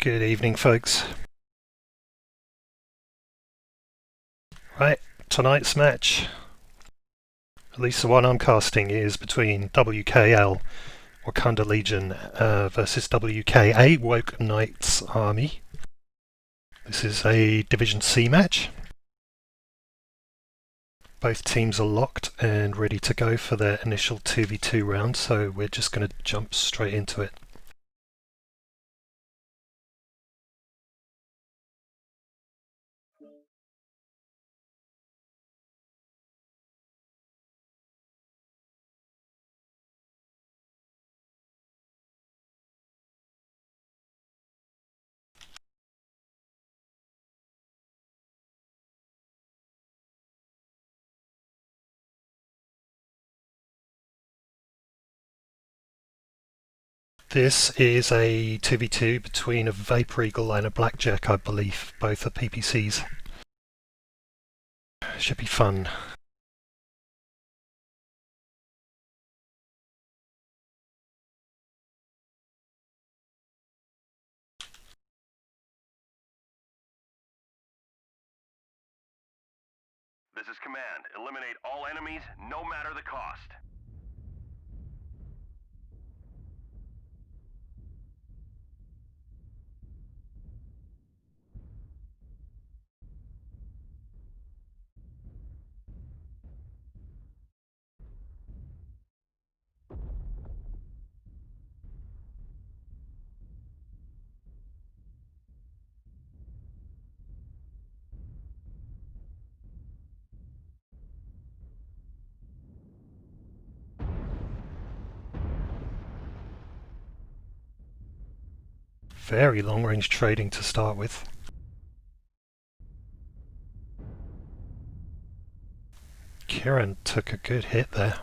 Good evening, folks. Right, tonight's match, at least the one I'm casting, is between WKL, Wakanda Legion, versus WKA, Woke Knights Army. This is a Division C match. Both teams are locked and ready to go for their initial 2v2 round, so we're just going to jump straight into it. This is a 2v2 between a Vapor Eagle and a Blackjack, I believe. Both are PPCs. Should be fun. This is Command. Eliminate all enemies, no matter the cost. Very long-range trading to start with. Kieran took a good hit there.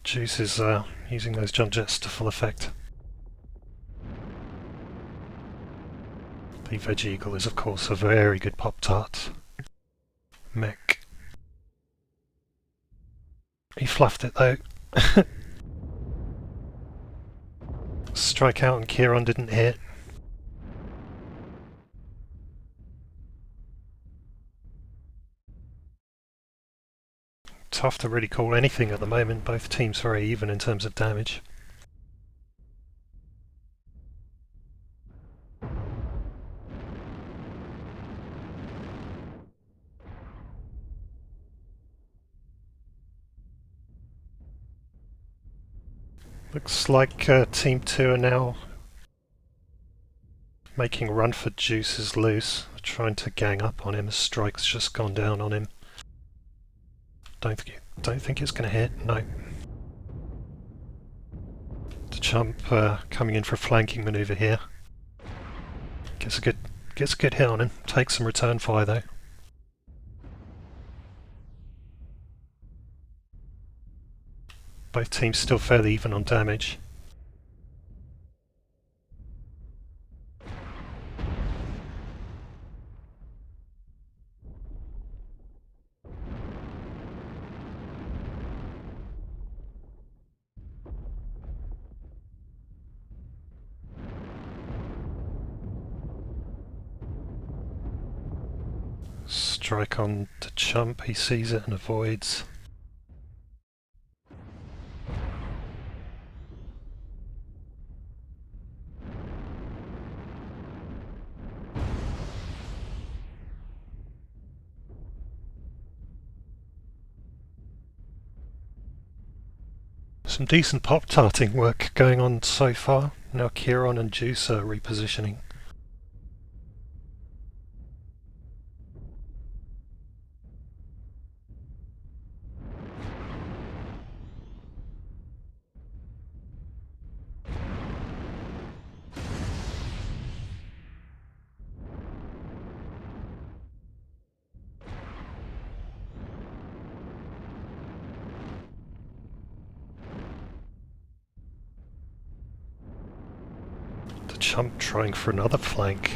Juice is using those jump jets to full effect. The Veg Eagle is of course a very good Pop-Tart mech. He fluffed it though. Strike out and Kieran didn't hit. Tough to really call anything at the moment, both teams very even in terms of damage. Looks like Team 2 are now making a run for Juice's loose, trying to gang up on him as Strike's just gone down on him. Don't think it's going to hit, no. The Chump coming in for a flanking manoeuvre here. Gets a good hit on him, takes some return fire though. Both teams still fairly even on damage. Strike on the Chump, he sees it and avoids. Some decent pop-tarting work going on so far. Now Kieron and Juice are repositioning. The chump trying for another flank.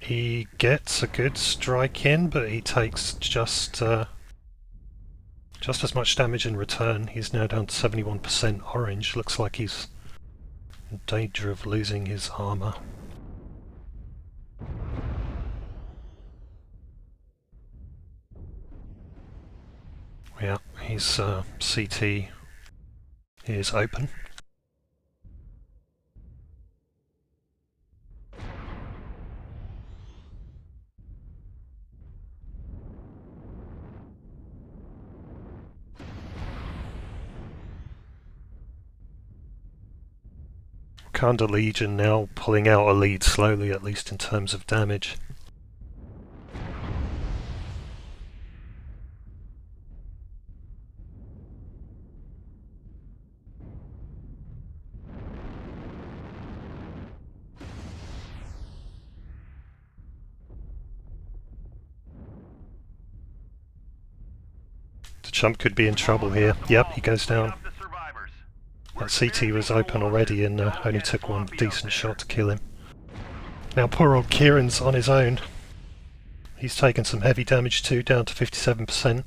He gets a good strike in, but he takes just as much damage in return. He's now down to 71% orange. Looks like he's in danger of losing his armor. Yeah, his CT is open. Wakanda Legion now pulling out a lead slowly, at least in terms of damage. The chump could be in trouble here. Yep, he goes down. That CT was open already and only took one decent shot to kill him. Now poor old Kieran's on his own. He's taken some heavy damage too, down to 57%.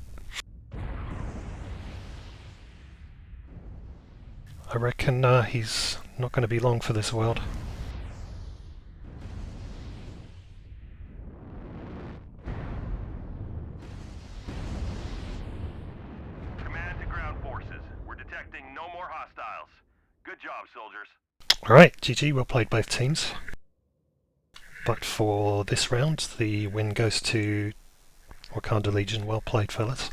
I reckon he's not going to be long for this world. Command to ground forces. We're detecting no more hostiles. Good job, soldiers. Alright, GG, well played both teams. But for this round, the win goes to Wakanda Legion. Well played, fellas.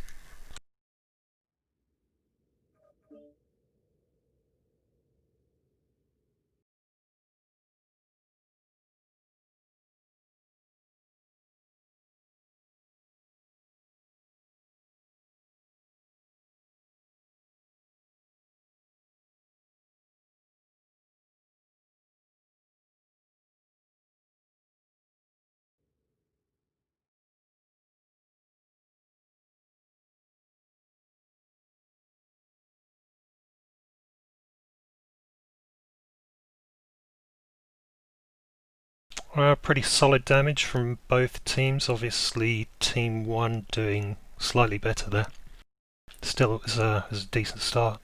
Pretty solid damage from both teams. Obviously, Team 1 doing slightly better there. Still, it was a decent start.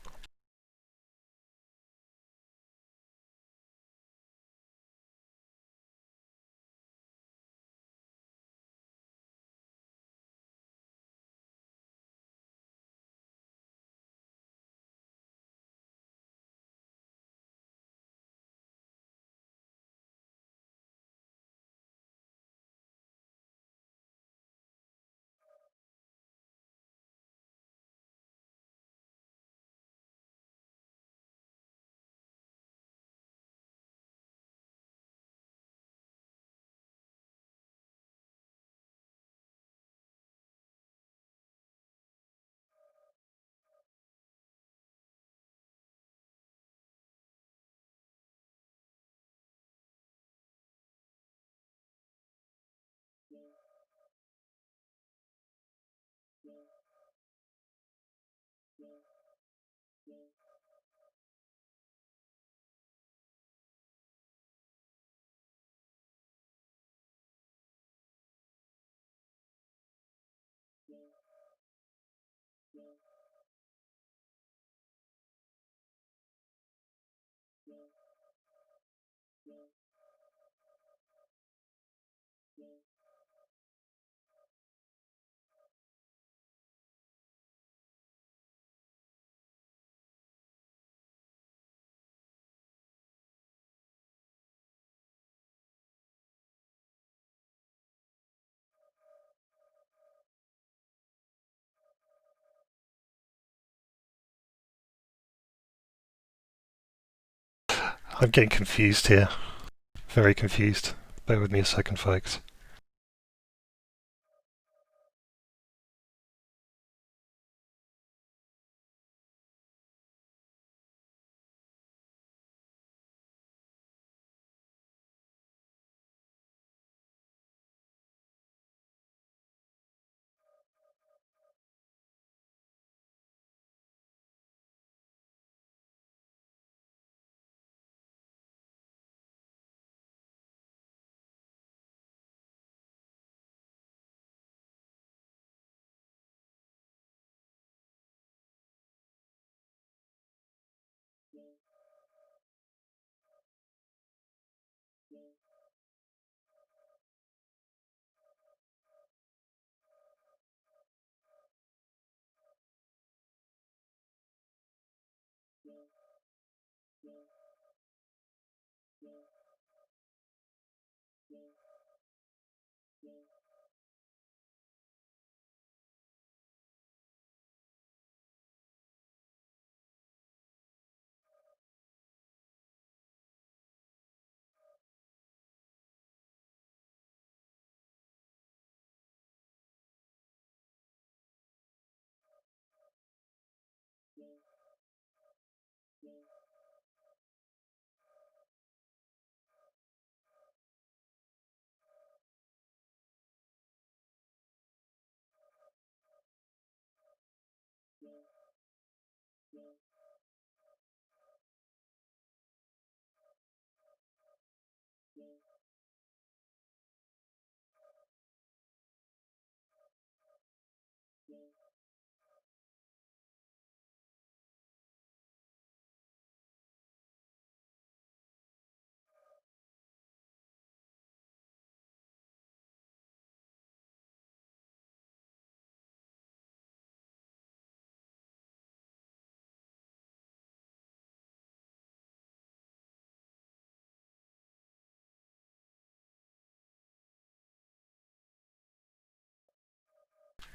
I'm getting confused here. Very confused. Bear with me a second, folks.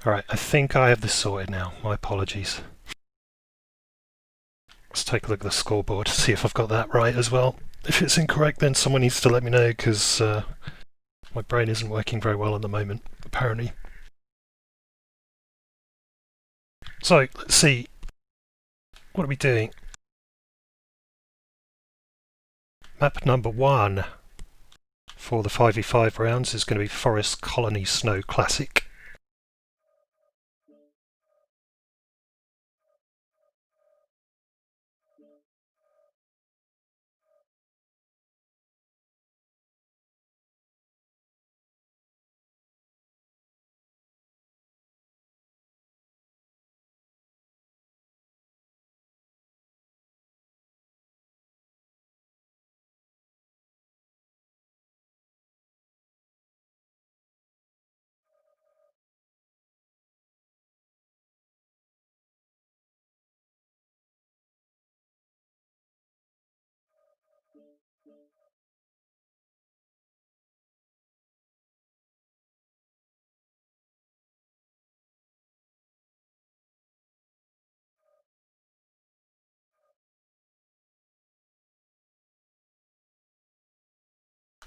Alright, I think I have this sorted now. My apologies. Let's take a look at the scoreboard to see if I've got that right as well. If it's incorrect, then someone needs to let me know, because my brain isn't working very well at the moment, apparently. So, let's see. What are we doing? Map number 1 for the 5v5 rounds is going to be Forest Colony Snow Classic.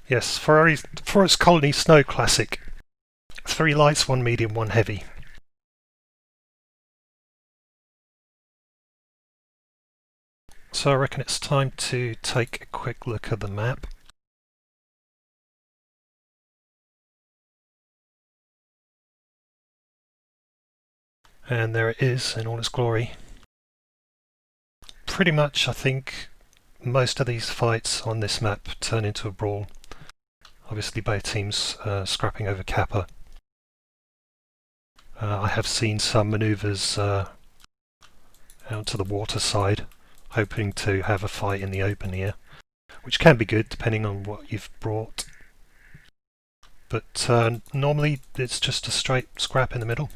Yes, Forest Colony Snow Classic. 3 lights, 1 medium, 1 heavy. So I reckon it's time to take a quick look at the map. And there it is in all its glory. Pretty much, I think, most of these fights on this map turn into a brawl. Obviously both teams scrapping over Kappa. I have seen some manoeuvres out to the water side, hoping to have a fight in the open here, which can be good depending on what you've brought. But normally it's just a straight scrap in the middle.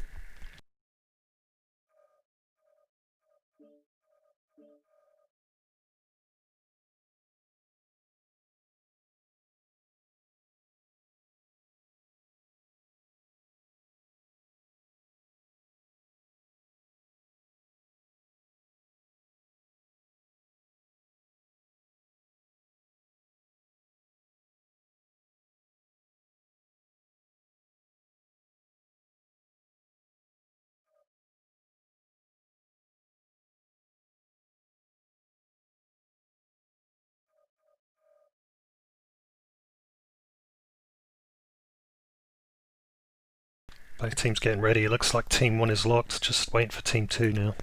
Both teams getting ready. It looks like Team 1 is locked, just waiting for Team 2 now.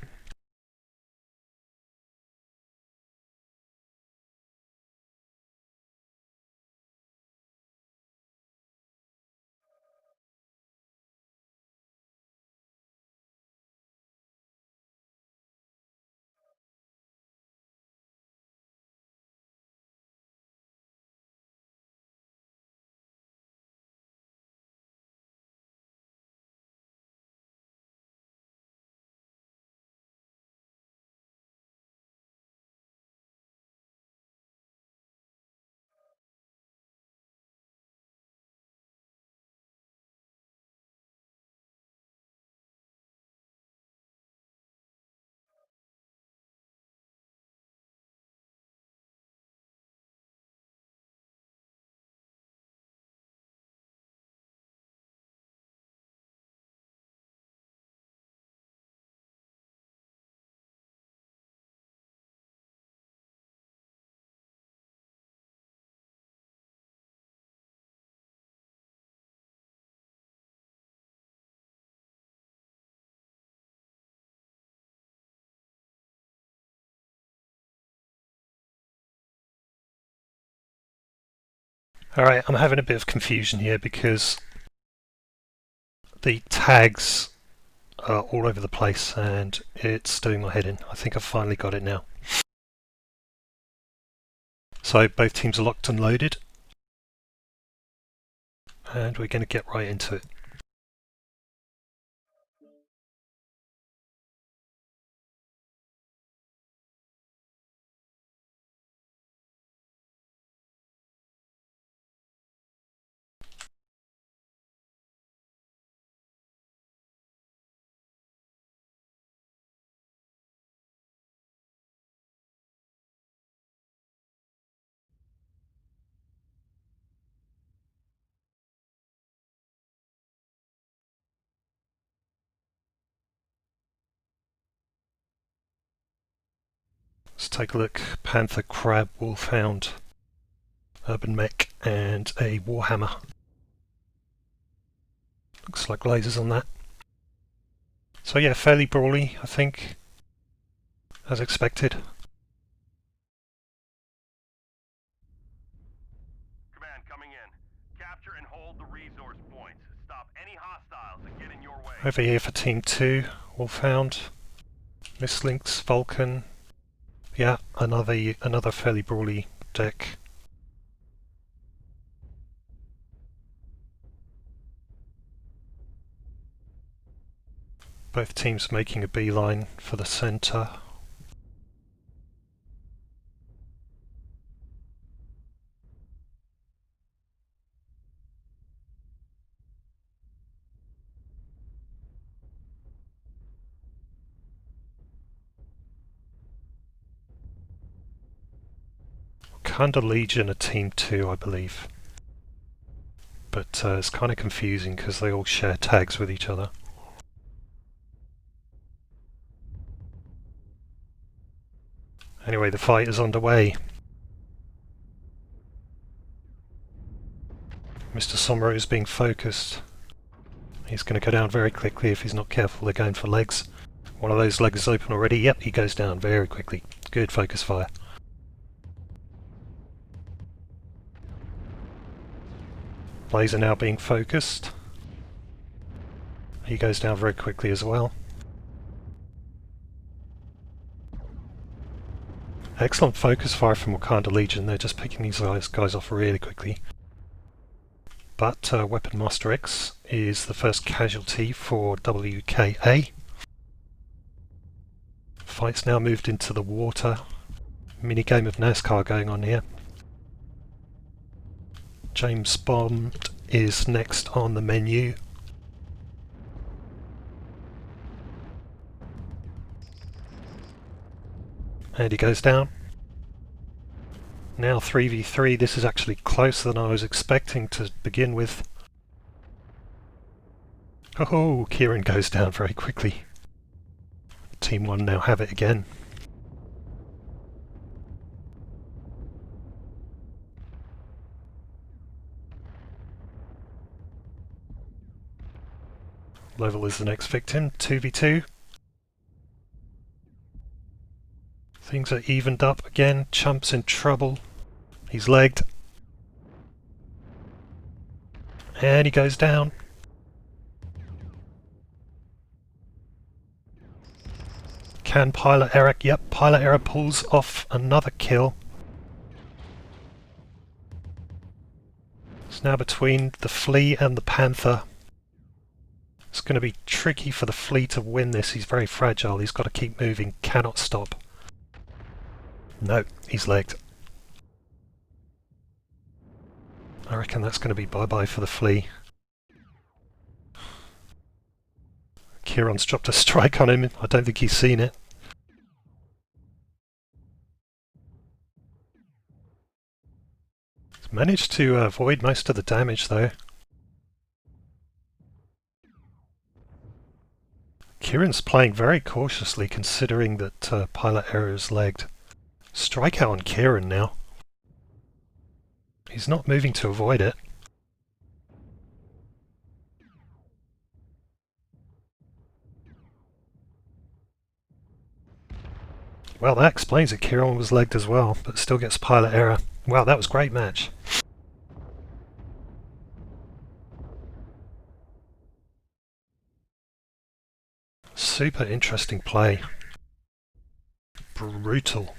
Alright, I'm having a bit of confusion here because the tags are all over the place and it's doing my head in. I think I've finally got it now. So both teams are locked and loaded, and we're going to get right into it. Let's take a look. Panther, Crab, Wolfhound, Urban Mech, and a Warhammer. Looks like lasers on that. So yeah, fairly brawly, I think, as expected. Command coming in. Capture and hold the resource points. Stop any hostiles that get in your way. Over here for Team 2, Wolfhound, Mislinks, Vulcan. Yeah, another fairly brawly deck. Both teams making a beeline for the centre. Wakanda Legion are Team 2, I believe. But it's kind of confusing because they all share tags with each other. Anyway, the fight is underway. Mr. Somro is being focused. He's going to go down very quickly if he's not careful. They're going for legs. One of those legs is open already. Yep, he goes down very quickly. Good focus fire. Laser now being focused. He goes down very quickly as well. Excellent focus fire from Wakanda Legion. They're just picking these guys off really quickly. But Weapon Master X is the first casualty for WKA. Fight's now moved into the water. Mini game of NASCAR going on here. James Bond is next on the menu. And he goes down. Now 3v3, this is actually closer than I was expecting to begin with. Oh, Kieran goes down very quickly. Team 1 now have it again. Level is the next victim, 2v2. Things are evened up again. Chump's in trouble. He's legged. And he goes down. Can Pilot Error? Yep, Pilot Error pulls off another kill. It's now between the Flea and the Panther. It's going to be tricky for the Flea to win this. He's very fragile. He's got to keep moving. Cannot stop. No, he's legged. I reckon that's going to be bye-bye for the Flea. Kieran's dropped a strike on him. I don't think he's seen it. He's managed to avoid most of the damage though. Kieran's playing very cautiously considering that Pilot Error is legged. Strikeout on Kieran now. He's not moving to avoid it. Well, that explains it. Kieran was legged as well, but still gets Pilot Error. Wow, that was a great match. Super interesting play. Brutal.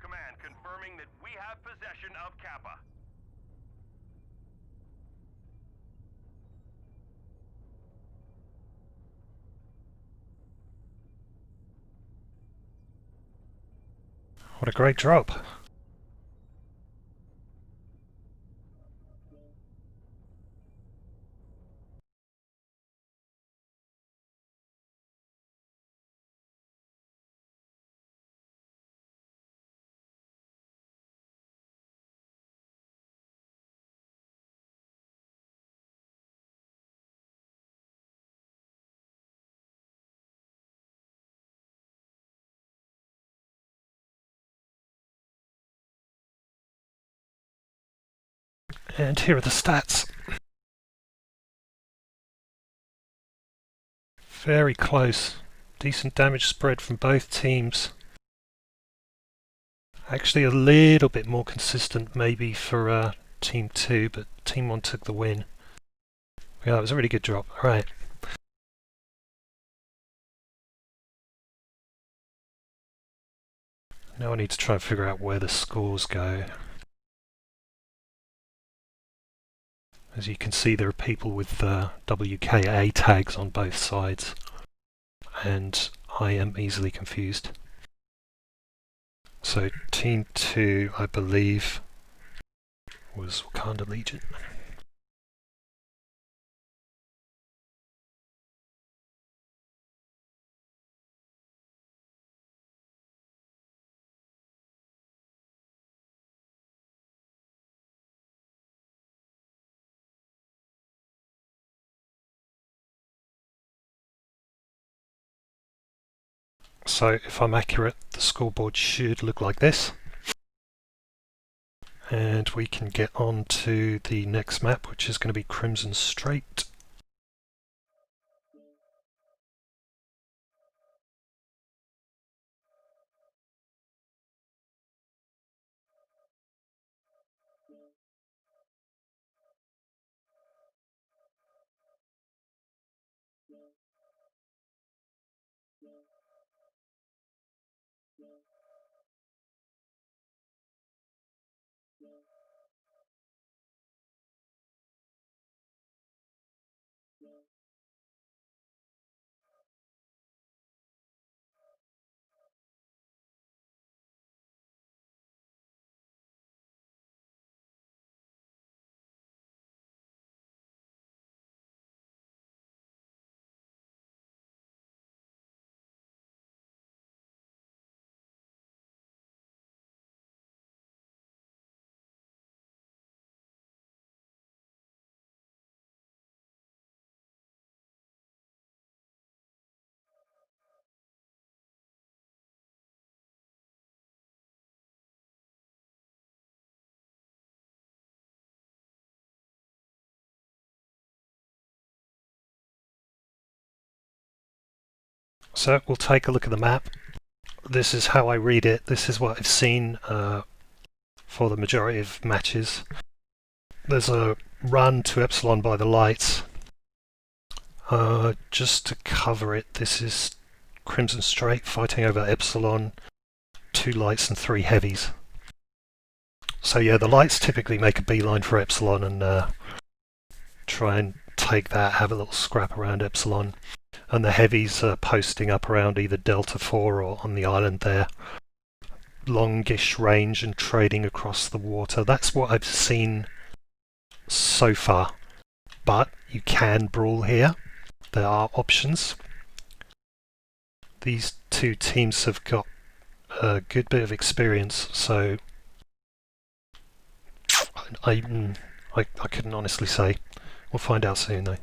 Command confirming that we have possession of Kappa. What a great drop. And here are the stats. Very close. Decent damage spread from both teams. Actually a little bit more consistent maybe for Team 2, but Team 1 took the win. Yeah, it was a really good drop. Alright. Now I need to try and figure out where the scores go. As you can see, there are people with WKA tags on both sides, and I am easily confused. So Team 2, I believe, was Wakanda Legion. So if I'm accurate, the scoreboard should look like this. And we can get on to the next map, which is going to be Crimson Strait. So we'll take a look at the map. This is how I read it. This is what I've seen for the majority of matches. There's a run to Epsilon by the lights. Just to cover it, this is Crimson Strait fighting over Epsilon, 2 lights and 3 heavies. So yeah, the lights typically make a beeline for Epsilon and try and take that, have a little scrap around Epsilon. And the heavies are posting up around either Delta 4 or on the island there. Longish range and trading across the water. That's what I've seen so far. But you can brawl here. There are options. These two teams have got a good bit of experience, so I couldn't honestly say. We'll find out soon though.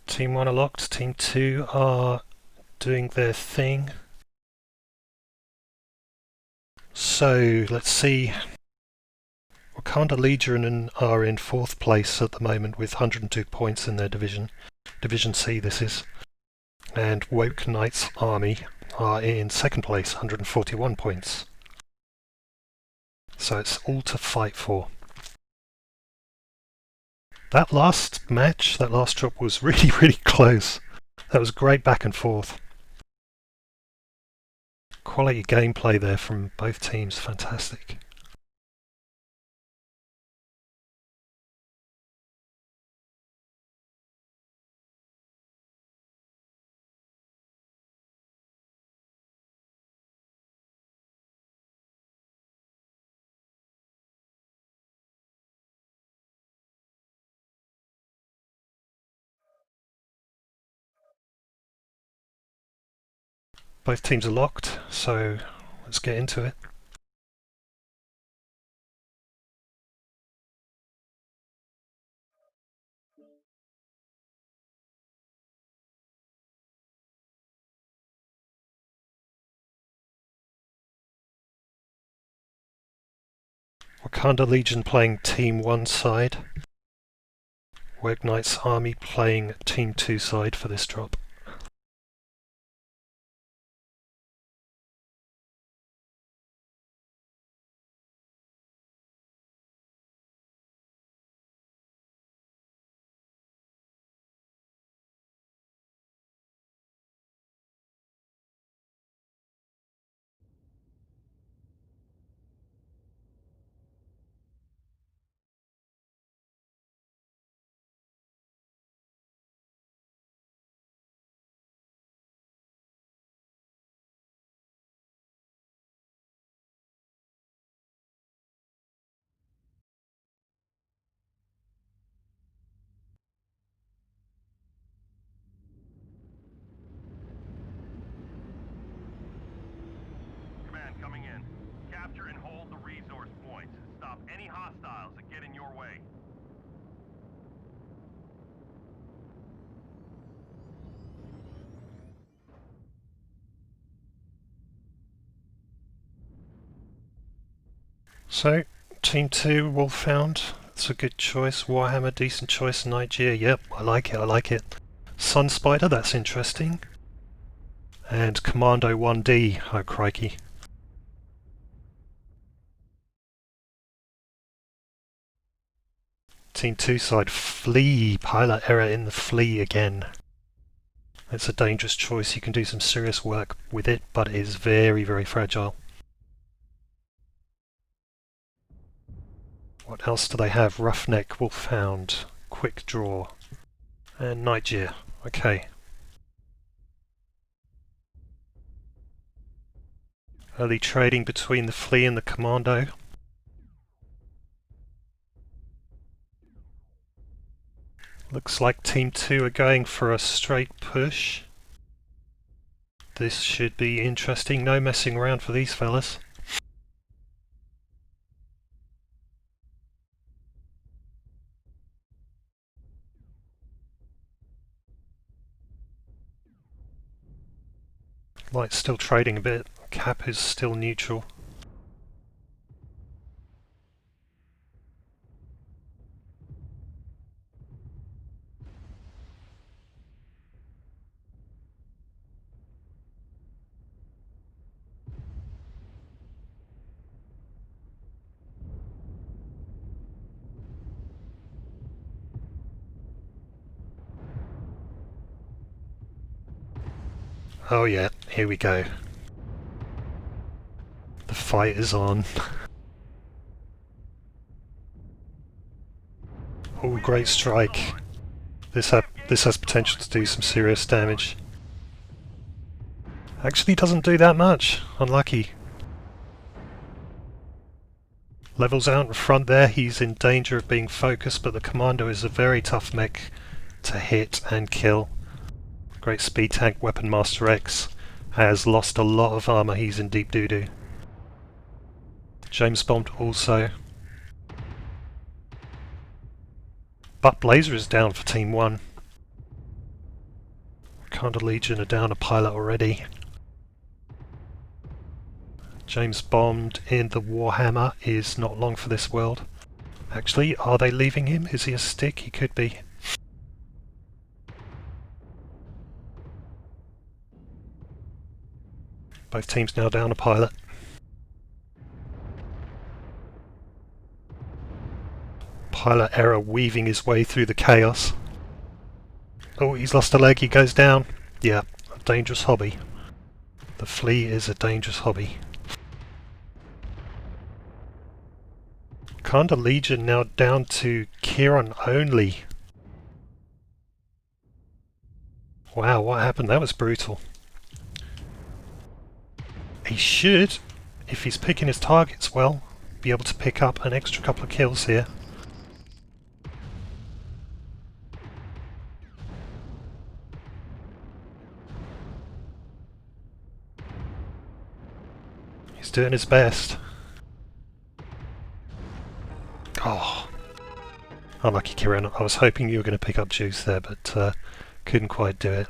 Team 1 are locked, Team 2 are doing their thing. So let's see. Wakanda Legion are in 4th place at the moment with 102 points in their division. Division C this is. And Woke Knight's Army are in 2nd place, 141 points. So it's all to fight for. That last match, that last drop was really, really close. That was great back and forth. Quality gameplay there from both teams, fantastic. Both teams are locked, so let's get into it. Wakanda Legion playing Team 1 side. Woke Knight's Army playing Team 2 side for this drop. Command coming in. Capture and hold the resource points. Stop any hostiles that get in your way. So, Team 2, Wolfhound. That's a good choice. Warhammer, decent choice. Nigeria, yep, I like it, I like it. Sun Spider, that's interesting. And Commando 1D, oh crikey. Team 2 side, Flea, pilot error in the Flea again. It's a dangerous choice, you can do some serious work with it, but it is very, very fragile. What else do they have? Roughneck, Wolfhound, Quick Draw, and Nigeria. Okay. Early trading between the Flea and the Commando. Looks like Team 2 are going for a straight push. This should be interesting, no messing around for these fellas. Light's still trading a bit, Cap is still neutral. Oh yeah, here we go. The fight is on. Oh, great strike. This has potential to do some serious damage. Actually doesn't do that much. Unlucky. Levels out in front there, he's in danger of being focused, but the Commando is a very tough mech to hit and kill. Great speed tank, Weapon Master X has lost a lot of armour, he's in deep doo-doo. James bombed also. But Blazer is down for Team 1. Wakanda Legion are down a pilot already. James bombed in the Warhammer is not long for this world. Actually, are they leaving him? Is he a stick? He could be. Both teams now down a pilot. Pilot error weaving his way through the chaos. Oh, he's lost a leg, he goes down. Yeah, a dangerous hobby. The Flea is a dangerous hobby. Wakanda Legion now down to Kieran only. Wow, what happened? That was brutal. He should, if he's picking his targets well, be able to pick up an extra couple of kills here. He's doing his best. Oh, unlucky Kieran. I was hoping you were going to pick up juice there, but couldn't quite do it.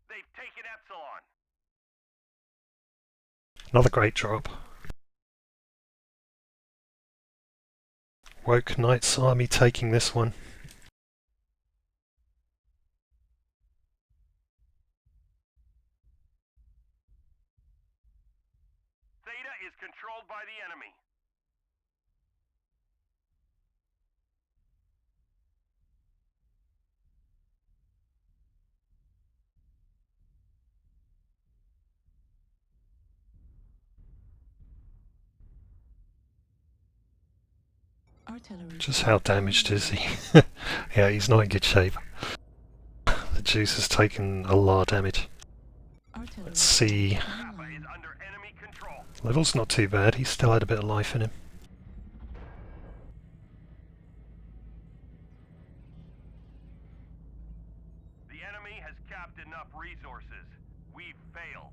They've taken Epsilon. Another great drop. Woke Knight's army taking this one. Theta is controlled by the enemy. Just how damaged is he? Yeah, he's not in good shape. The juice has taken a lot of damage. Let's see. Kappa is under enemy control. Level's not too bad, he's still had a bit of life in him. The enemy has capped enough resources. We've failed.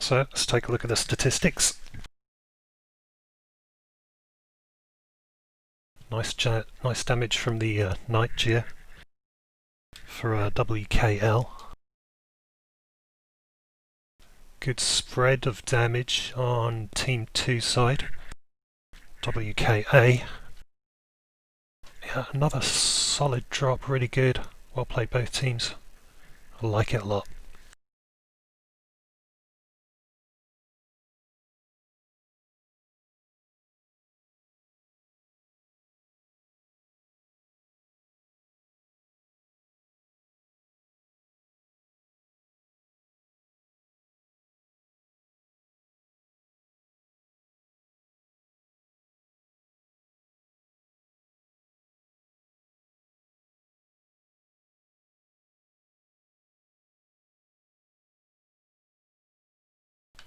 So let's take a look at the statistics. Nice damage from the Night Gear for WKL. Good spread of damage on Team 2 side. WKA. Yeah, another solid drop, really good. Well played both teams. I like it a lot.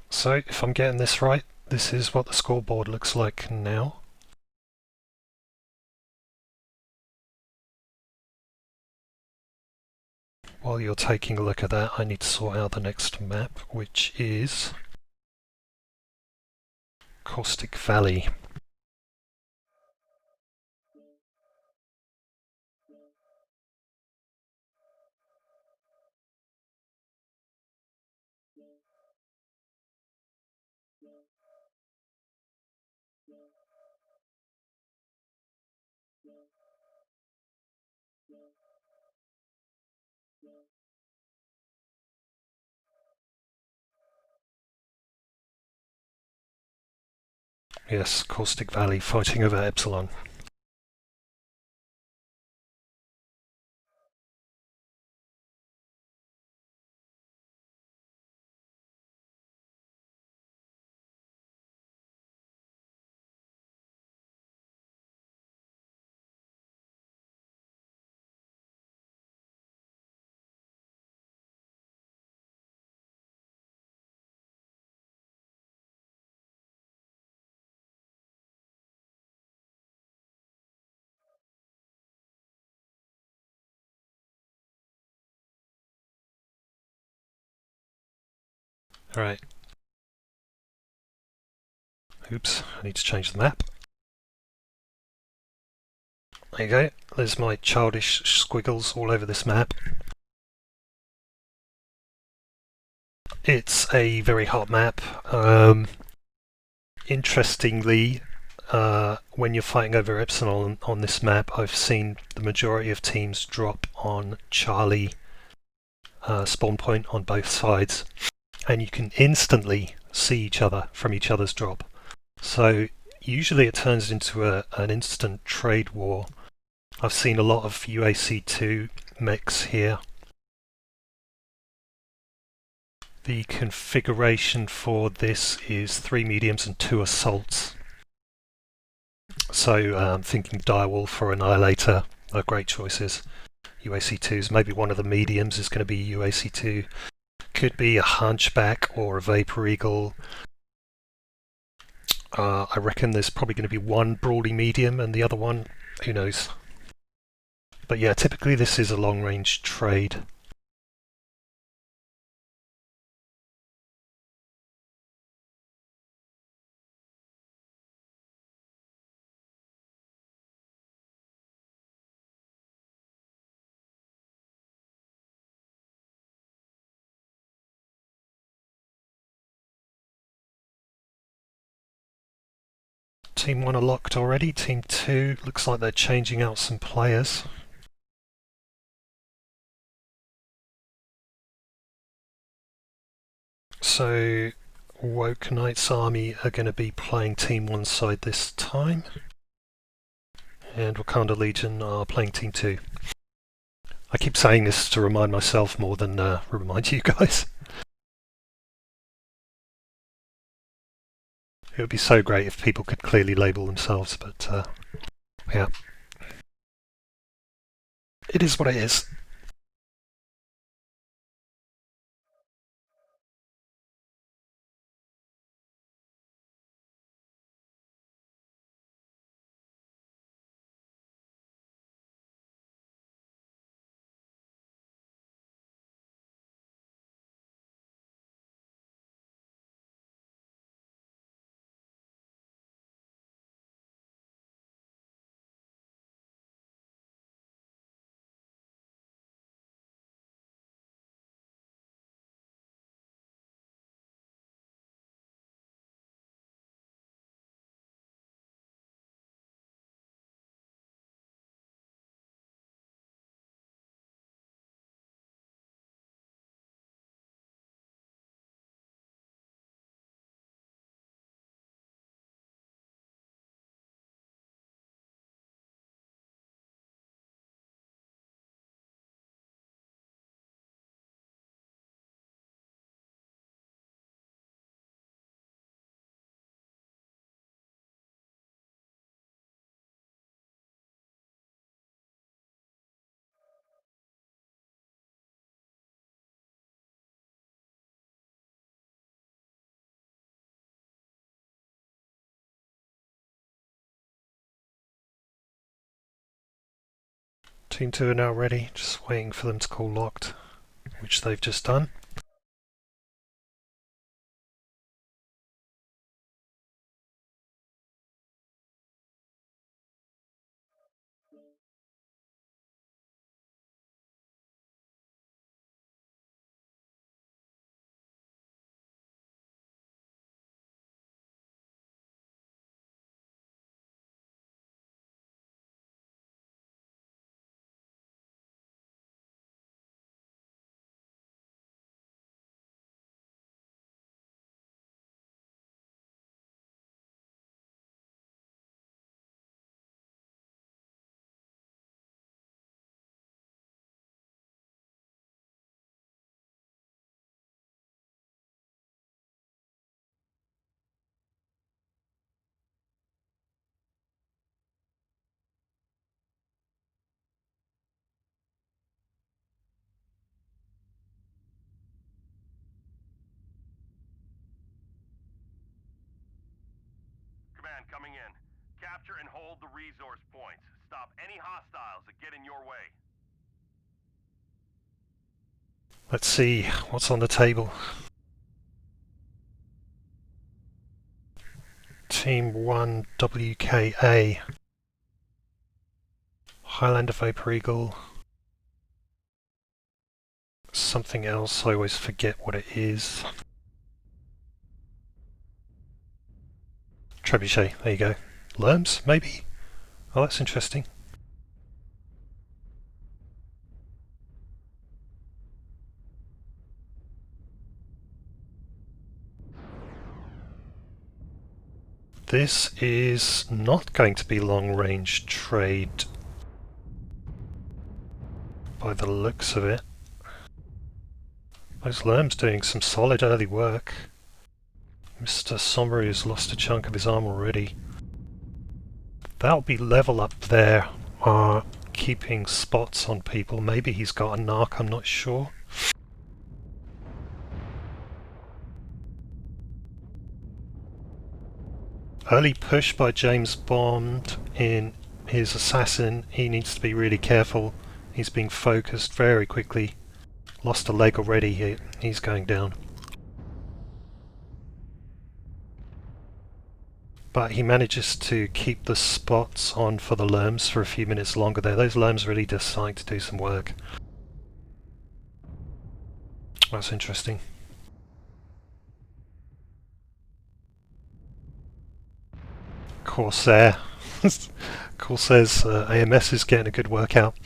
So, if I'm getting this right, this is what the scoreboard looks like now. While you're taking a look at that, I need to sort out the next map, which is Caustic Valley. Yes, Caustic Valley fighting over Epsilon. Alright. Oops, I need to change the map. There you go, there's my childish squiggles all over this map. It's a very hot map. Interestingly, when you're fighting over Epsilon on this map, I've seen the majority of teams drop on Charlie spawn point on both sides, and you can instantly see each other from each other's drop. So usually it turns into an instant trade war. I've seen a lot of UAC2 mechs here. The configuration for this is 3 mediums and 2 assaults. So thinking Direwolf or Annihilator are great choices. UAC2s, maybe one of the mediums is going to be UAC2. Could be a Hunchback or a Vapor Eagle. I reckon there's probably going to be one Brawly medium and the other one, who knows. But yeah, typically this is a long range trade. Team 1 are locked already. Team 2 looks like they're changing out some players. So Woke Knight's army are going to be playing Team 1 side this time. And Wakanda Legion are playing Team 2. I keep saying this to remind myself more than remind you guys. It would be so great if people could clearly label themselves, but yeah. It is what it is. Team 2 are now ready, just waiting for them to call locked, which they've just done. Command coming in. Capture and hold the resource points. Stop any hostiles that get in your way. Let's see what's on the table. Team 1 WKA. Highlander Vapor Eagle. Something else, I always forget what it is. Trebuchet, there you go. Lerms, maybe? Oh, that's interesting. This is not going to be long-range trade by the looks of it. Those Lerms doing some solid early work. Mr. Sombreru's lost a chunk of his arm already. That'll be level up there, keeping spots on people. Maybe he's got a narc, I'm not sure. Early push by James Bond in his assassin. He needs to be really careful. He's being focused very quickly. Lost a leg already, he's going down. But he manages to keep the spots on for the Lerms for a few minutes longer there. Those Lerms really decide to do some work. That's interesting. Corsair. Corsair's AMS is getting a good workout.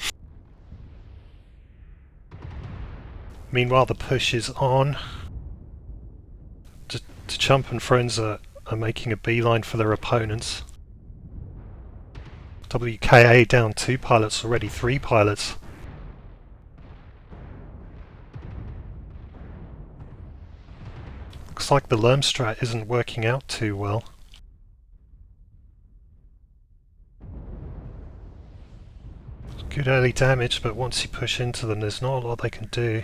Meanwhile, the push is on. Chump and friends are making a beeline for their opponents. WKA down 2 pilots already, 3 pilots. Looks like the Lerm strat isn't working out too well. Good early damage, but once you push into them, there's not a lot they can do.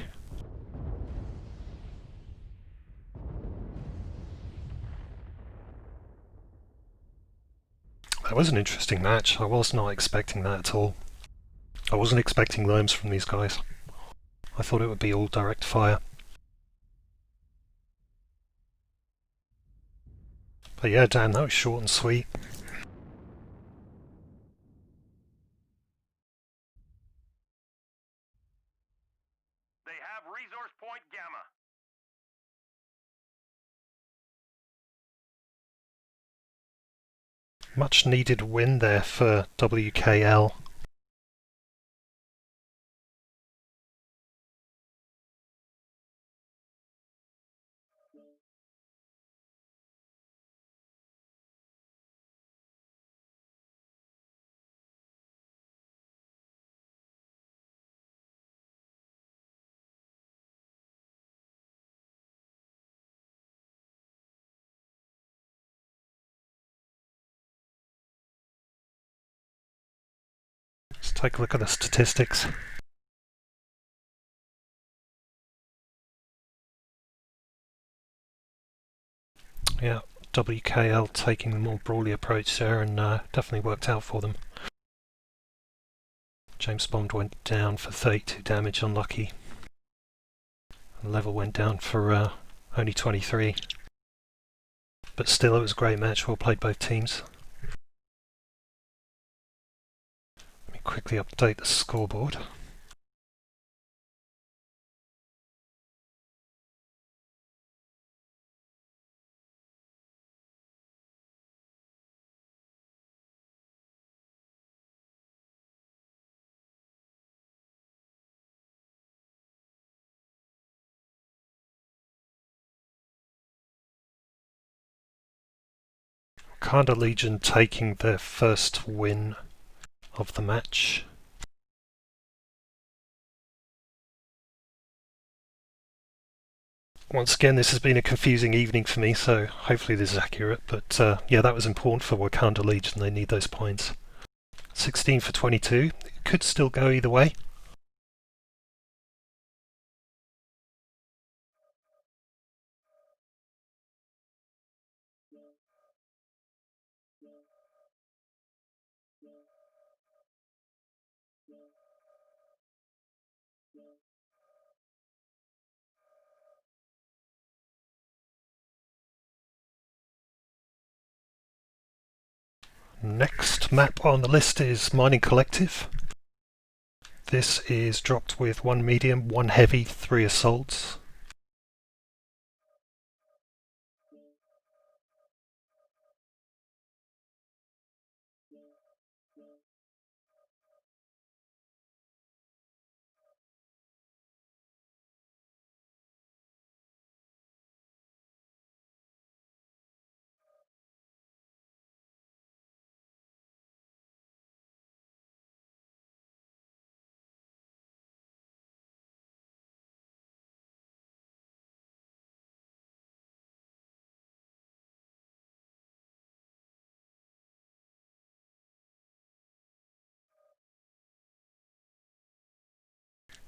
That was an interesting match. I was not expecting that at all. I wasn't expecting Lerms from these guys. I thought it would be all direct fire. But yeah, damn, that was short and sweet. They have resource point Gamma. Much needed win there for WKL. Let's take a look at the statistics. Yeah, WKL taking the more brawly approach there and definitely worked out for them. James Bond went down for 32 damage, unlucky. Level went down for only 23. But still, it was a great match, well played both teams. Let me quickly update the scoreboard. Wakanda Legion taking their first win of the match. Once again, this has been a confusing evening for me, so hopefully this is accurate, but yeah, that was important for Wakanda Legion, they need those points. 16 for 22, it could still go either way. Next map on the list is Mining Collective. This is dropped with 1 medium, 1 heavy, 3 assaults.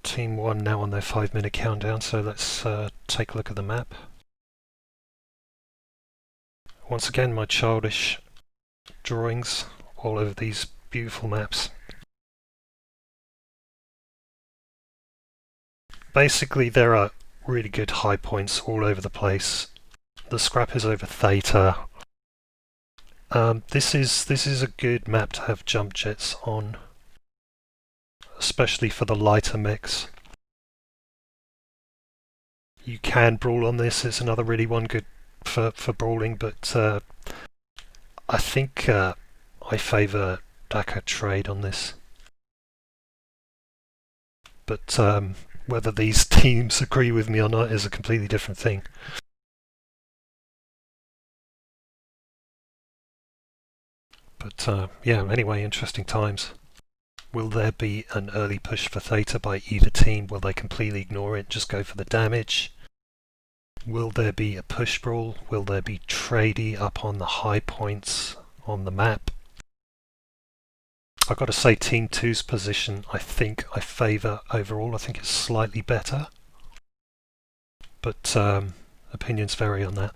Team 1 now on their 5-minute countdown, so let's take a look at the map. Once again, my childish drawings all over these beautiful maps. Basically, there are really good high points all over the place. The scrap is over Theta. This is a good map to have jump jets on, especially for the lighter mechs. You can brawl on this, it's another really one good for brawling, but I think I favour Dakar trade on this. But whether these teams agree with me or not is a completely different thing. But yeah, anyway, interesting times. Will there be an early push for Theta by either team? Will they completely ignore it, just go for the damage? Will there be a push brawl? Will there be tradey up on the high points on the map? I've got to say Team 2's position I think I favour overall. I think it's slightly better. But opinions vary on that.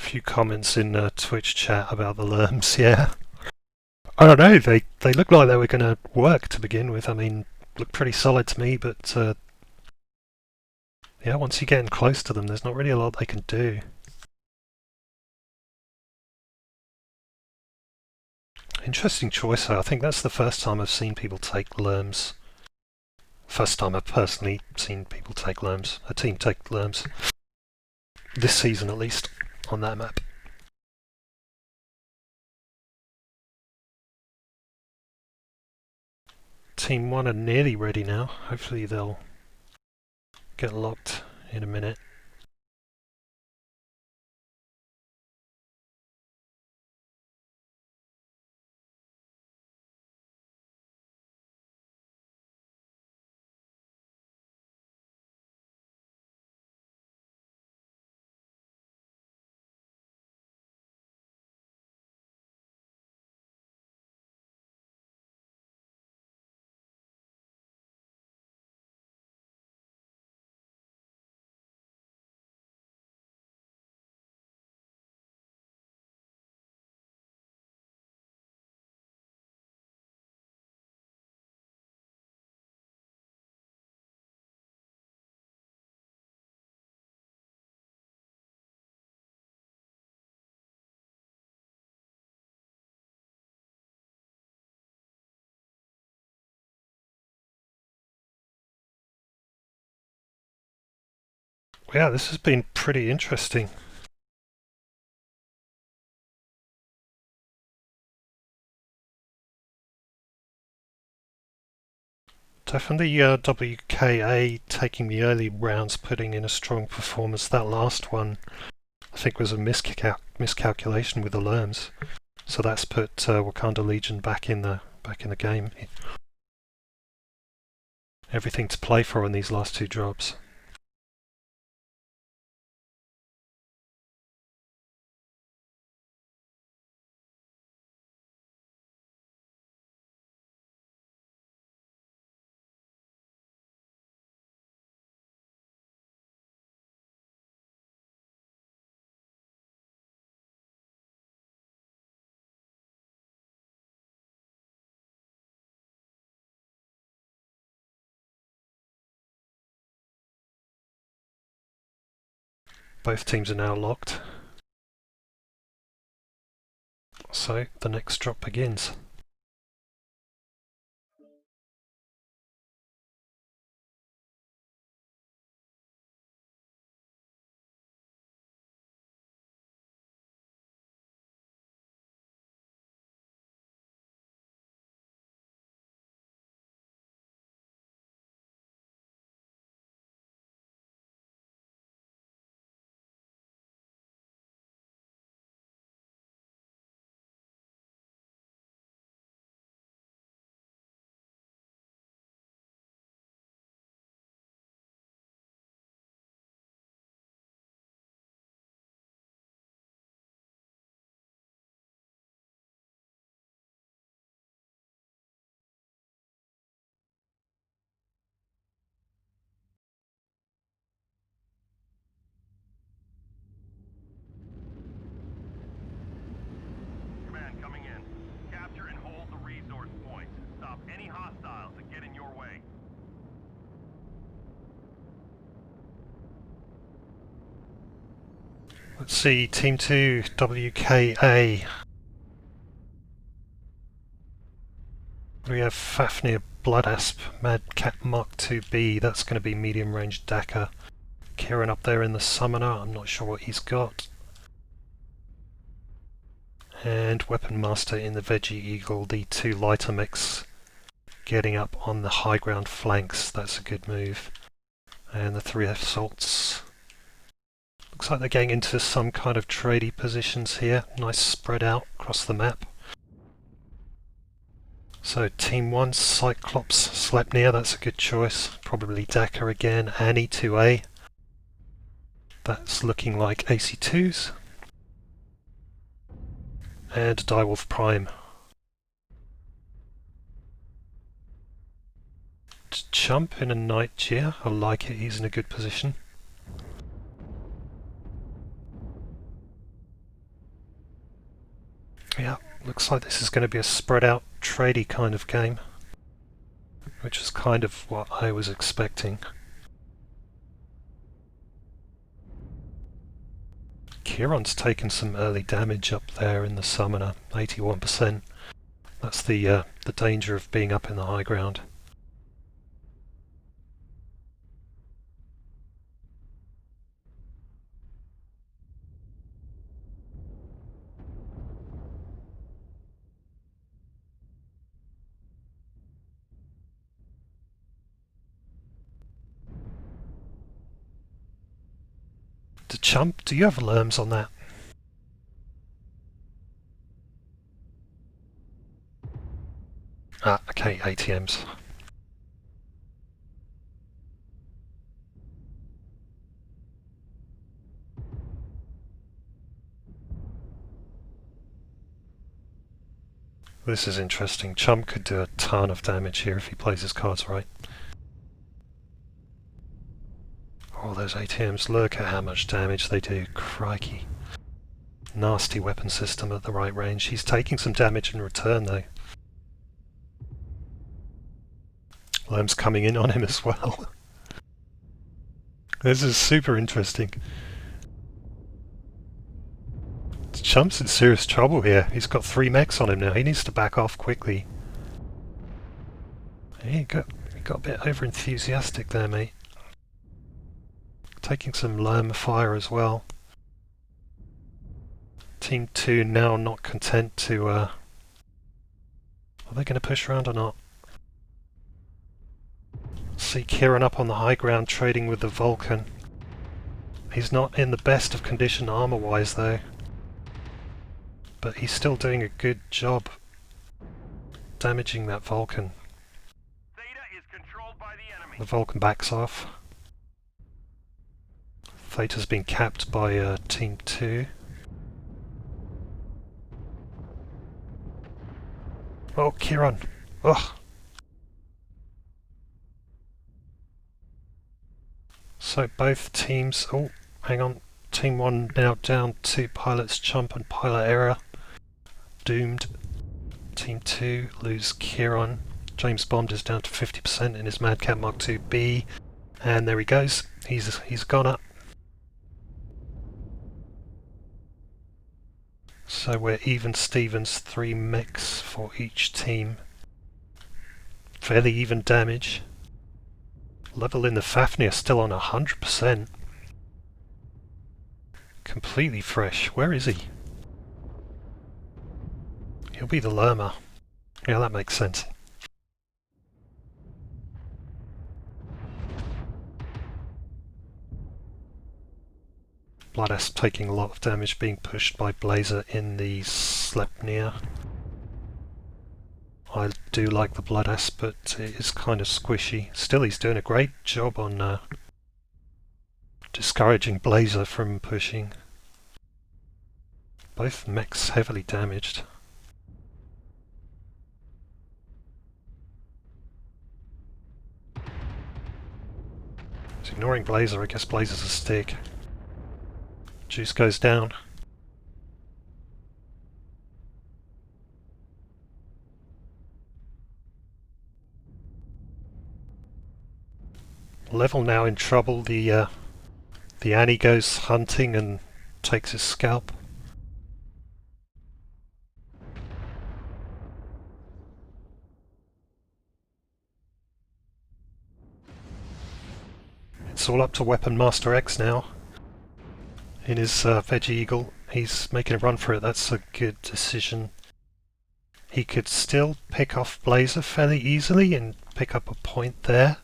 few comments in Twitch chat about the lerms, yeah. I don't know, they look like they were going to work to begin with. I mean, look pretty solid to me, but yeah, once you get in close to them, there's not really a lot they can do. Interesting choice, though. I think that's the first time I've seen people take lerms. First time I've personally seen people take lerms, a team take lerms. This season, at least, on that map. Team 1 are nearly ready now. Hopefully they'll get locked in a minute. Yeah, this has been pretty interesting. Definitely WKA taking the early rounds, putting in a strong performance. That last one, I think, was a miscalculation with the lerms. So that's put Wakanda Legion back in the game. Everything to play for in these last two drops. Both teams are now locked. So the next drop begins. Command coming in. Capture and hold the resource points. Stop any hostiles that get in your way. Let's see, Team 2, WKA. We have Fafnir, Bloodasp, Madcat Mark 2B. That's going to be medium range Dakar. Kieran up there in the Summoner. I'm not sure what he's got. And Weapon Master in the Veggie Eagle, the two lighter mix getting up on the high ground flanks. That's a good move. And the three assaults. Looks like they're getting into some kind of tradey positions here. Nice spread out across the map. So Team 1, Cyclops, Sleipnir, that's a good choice. Probably Dakar again, Annie 2A. That's looking like AC2s. And Direwolf Prime. Chump in a Night Gear, I like it, he's in a good position. Yeah, looks like this is going to be a spread out tradey kind of game, which is kind of what I was expecting. Kieran's taken some early damage up there in the summoner, 81%. That's the danger of being up in the high ground. Chump, do you have alarms on that? Ah, okay, ATMs. This is interesting. Chump could do a ton of damage here if he plays his cards right. Oh, those ATMs, look at how much damage they do. Crikey. Nasty weapon system at the right range. He's taking some damage in return though. Lem's coming in on him as well. This is super interesting. Chump's in serious trouble here. He's got 3 mechs on him now. He needs to back off quickly. He got a bit over enthusiastic there, mate. Taking some Lerm fire as well. Team 2 now not content to... Are they going to push around or not? See Kieran up on the high ground trading with the Vulcan. He's not in the best of condition armor-wise though. But he's still doing a good job damaging that Vulcan. Theta is controlled by the enemy. The Vulcan backs off. Theta's been capped by Team 2. Oh, Kieran! Ugh! So both teams... Oh, hang on. Team 1 now down 2 pilots, Chump and Pilot Error. Doomed. Team 2 lose Kieran. James Bond is down to 50% in his Madcap Mark II-B. And there he goes. He's gone up. So we're even Stevens, 3 mechs for each team. Fairly even damage. Level in the Fafnir still on 100%. Completely fresh. Where is he? He'll be the Lerma. Yeah, that makes sense. Bloodass taking a lot of damage, being pushed by Blazer in the Sleipnir. I do like the Bloodass, but it is kind of squishy. Still, he's doing a great job on discouraging Blazer from pushing. Both mechs heavily damaged. He's ignoring Blazer. I guess Blazer's a stick. Juice goes down. Level now in trouble. The Annie goes hunting and takes his scalp. It's all up to Weapon Master X now. In his Veggie Eagle, he's making a run for it. That's a good decision. He could still pick off Blazer fairly easily and pick up a point there.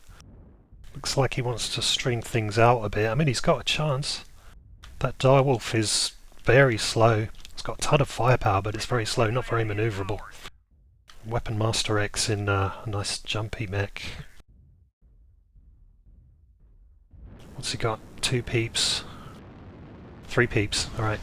Looks like he wants to string things out a bit. I mean, he's got a chance. That Direwolf is very slow. It's got a ton of firepower, but it's very slow, not very manoeuvrable. Weapon Master X in a nice jumpy mech. What's he got? 2 peeps. 3 peeps, alright.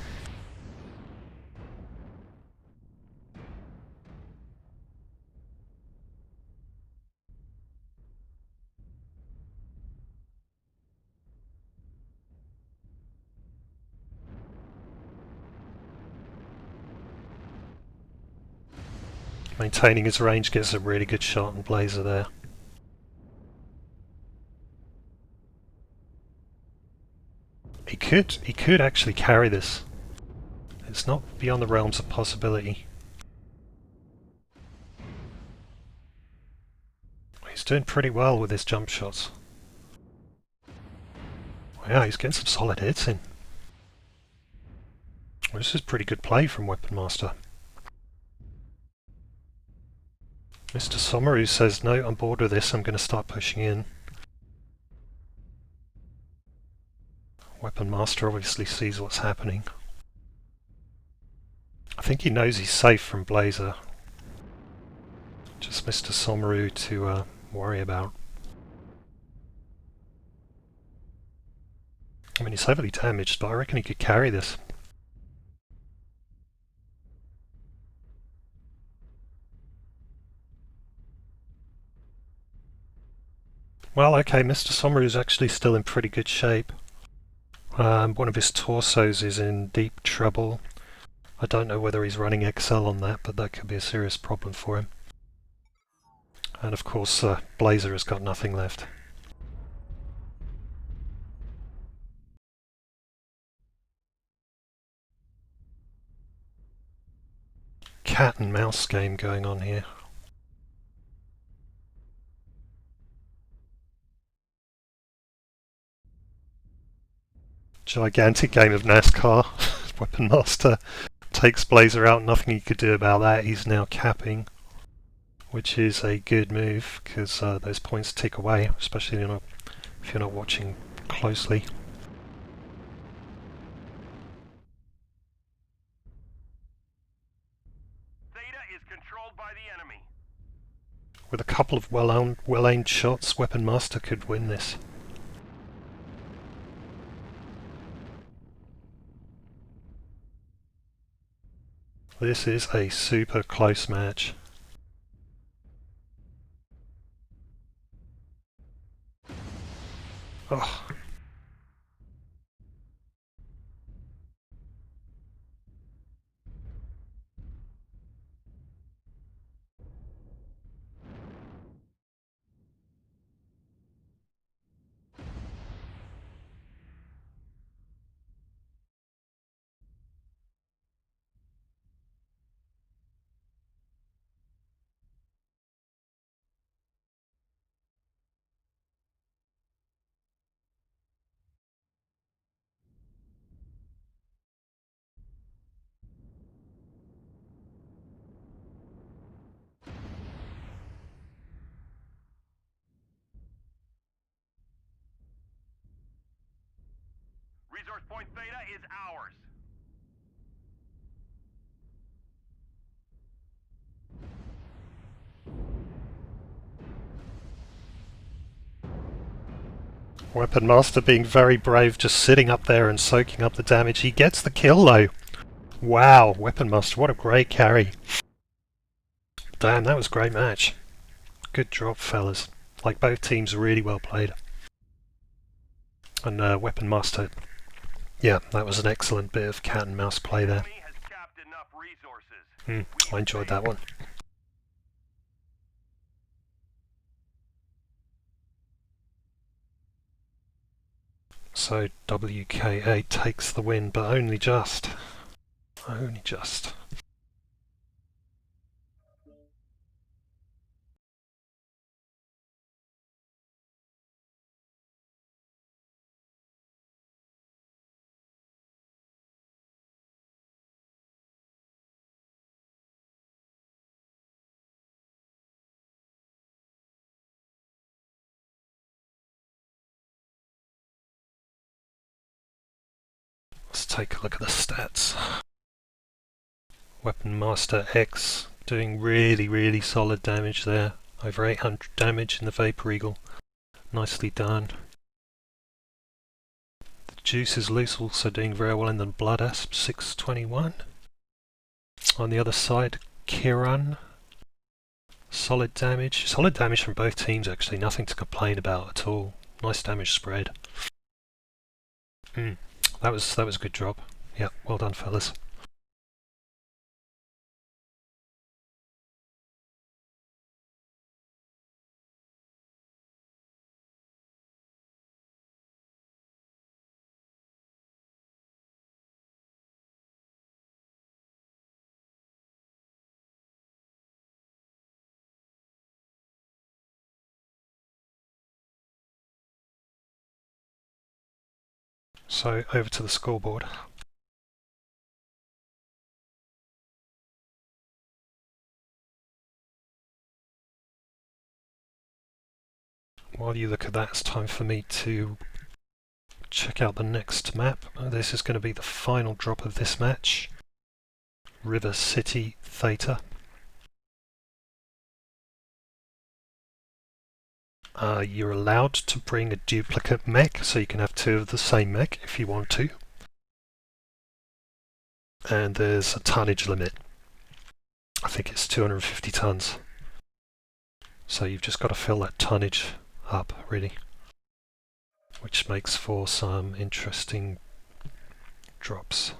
Maintaining his range gets a really good shot on Blazer there. He could actually carry this. It's not beyond the realms of possibility. He's doing pretty well with his jump shots. Yeah, he's getting some solid hits in. Well, this is pretty good play from Weapon Master. Mr. Somaru says, no, I'm bored with this, I'm going to start pushing in. Weapon Master obviously sees what's happening. I think he knows he's safe from Blazer. Just Mr. Somaru to worry about. I mean, he's heavily damaged, but I reckon he could carry this. Well, okay, Mr. Somaru is actually still in pretty good shape. One of his torsos is in deep trouble. I don't know whether he's running XL on that, but that could be a serious problem for him. And of course, Blazer has got nothing left. Cat and mouse game going on here. Gigantic game of NASCAR. Weapon Master takes Blazer out, nothing he could do about that. He's now capping, which is a good move because those points tick away, especially if you're not watching closely. Theta is controlled by the enemy. With a couple of well-aimed shots, Weapon Master could win this. This is a super close match. Oh. Resource point Theta is ours. Weapon Master being very brave, just sitting up there and soaking up the damage. He gets the kill though. Wow, Weapon Master, what a great carry. Damn, that was a great match. Good drop, fellas. Like, both teams really well played. And Weapon Master, yeah, that was an excellent bit of cat and mouse play there. Enemy has capped enough resources. I enjoyed that one. So WKA takes the win, but only just. Only just. Let's take a look at the stats. Weapon Master X doing really solid damage there. Over 800 damage in the Vapor Eagle. Nicely done. The Juice is loose, also doing very well in the Blood Asp, 621. On the other side, Kiran. Solid damage. Solid damage from both teams actually, nothing to complain about at all. Nice damage spread. That was a good job. Yeah, well done fellas. So over to the scoreboard. While you look at that, it's time for me to check out the next map. This is going to be the final drop of this match. River City Theta. You're allowed to bring a duplicate mech, so you can have two of the same mech if you want to. And there's a tonnage limit. I think it's 250 tons. So you've just got to fill that tonnage up, really. Which makes for some interesting drops.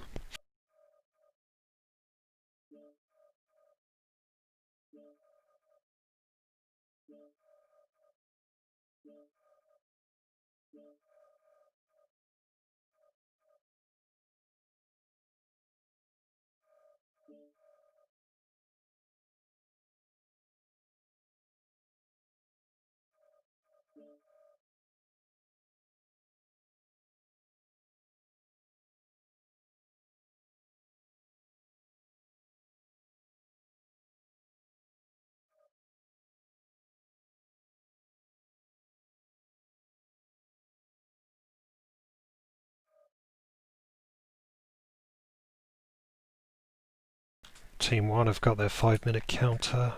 Team 1 have got their 5-minute counter.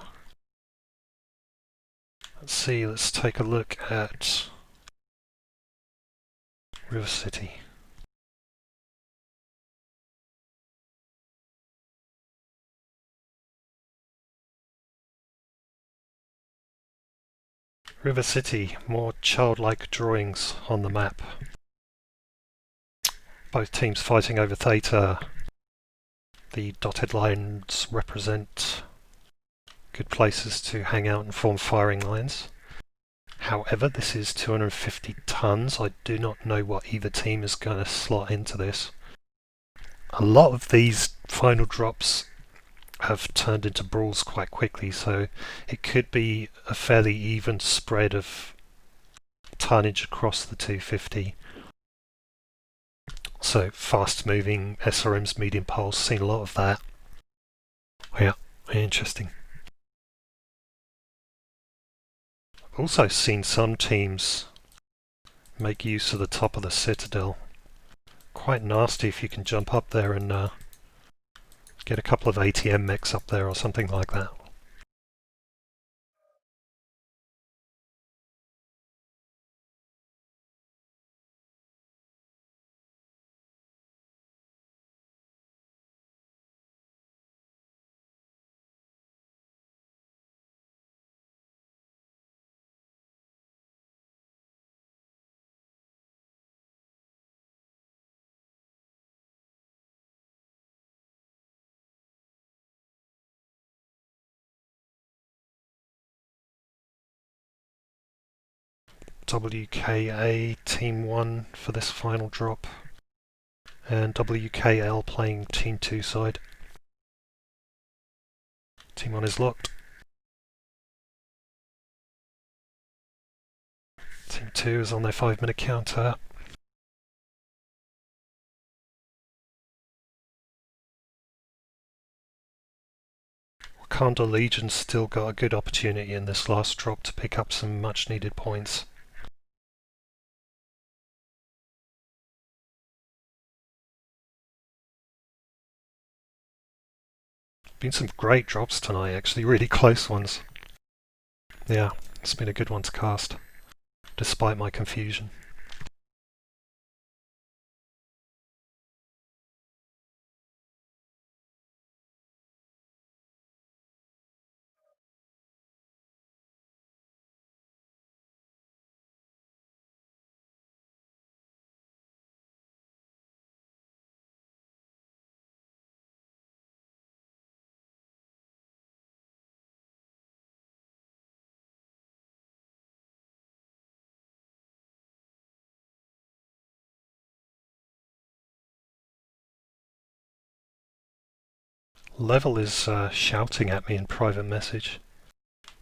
Let's see, let's take a look at River City. River City, more childlike drawings on the map. Both teams fighting over Theta. The dotted lines represent good places to hang out and form firing lines. However, this is 250 tons. I do not know what either team is going to slot into this. A lot of these final drops have turned into brawls quite quickly, so it could be a fairly even spread of tonnage across the 250. So fast moving SRMs, medium pulse, seen a lot of that. Yeah, interesting. I've also seen some teams make use of the top of the citadel. Quite nasty if you can jump up there and get a couple of ATM mechs up there or something like that. WKA Team 1 for this final drop, and WKL playing Team 2 side. Team 1 is locked. Team 2 is on their 5-minute counter. Wakanda Legion's still got a good opportunity in this last drop to pick up some much needed points. Been some great drops tonight, actually, really close ones. Yeah, it's been a good one to cast, despite my confusion. Level is shouting at me in private message.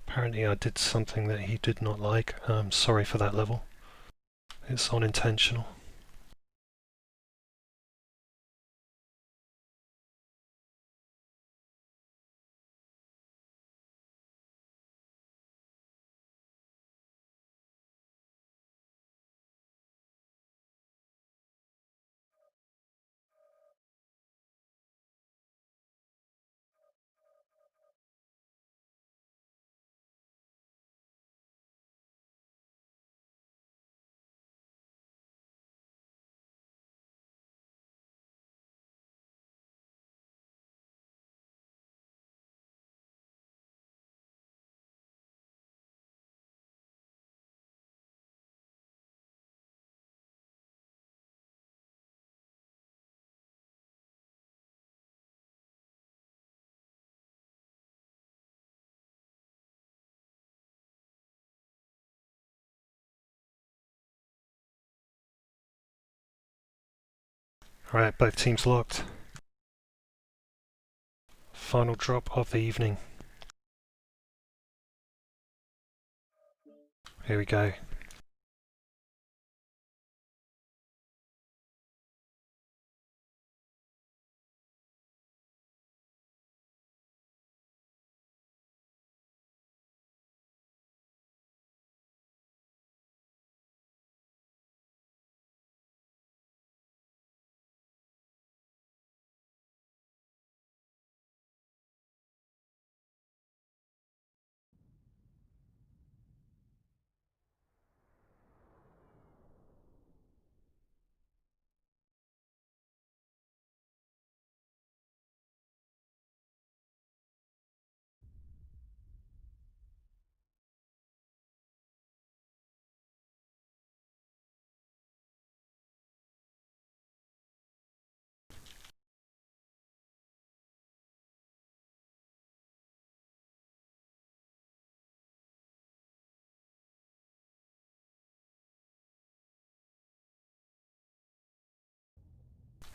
Apparently I did something that he did not like. I'm sorry for that, Level. It's unintentional. Alright, both teams locked. Final drop of the evening. Here we go.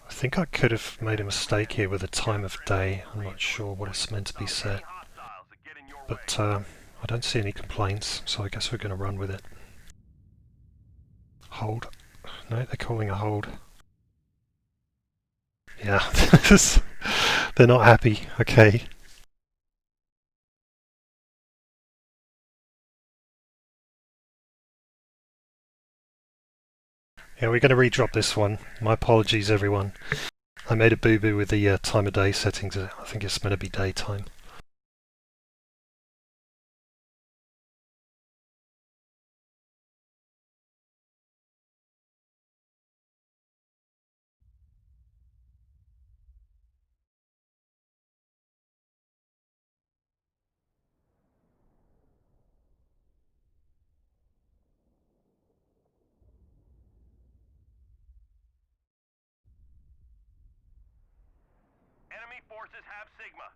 I think I could have made a mistake here with the time of day. I'm not sure what it's meant to be set. But I don't see any complaints, so I guess we're going to run with it. Hold. No, they're calling a hold. Yeah, they're not happy. Okay. Yeah, we're going to redrop this one. My apologies, everyone. I made a boo-boo with the time of day settings. I think it's meant to be daytime. Enemy forces have Sigma.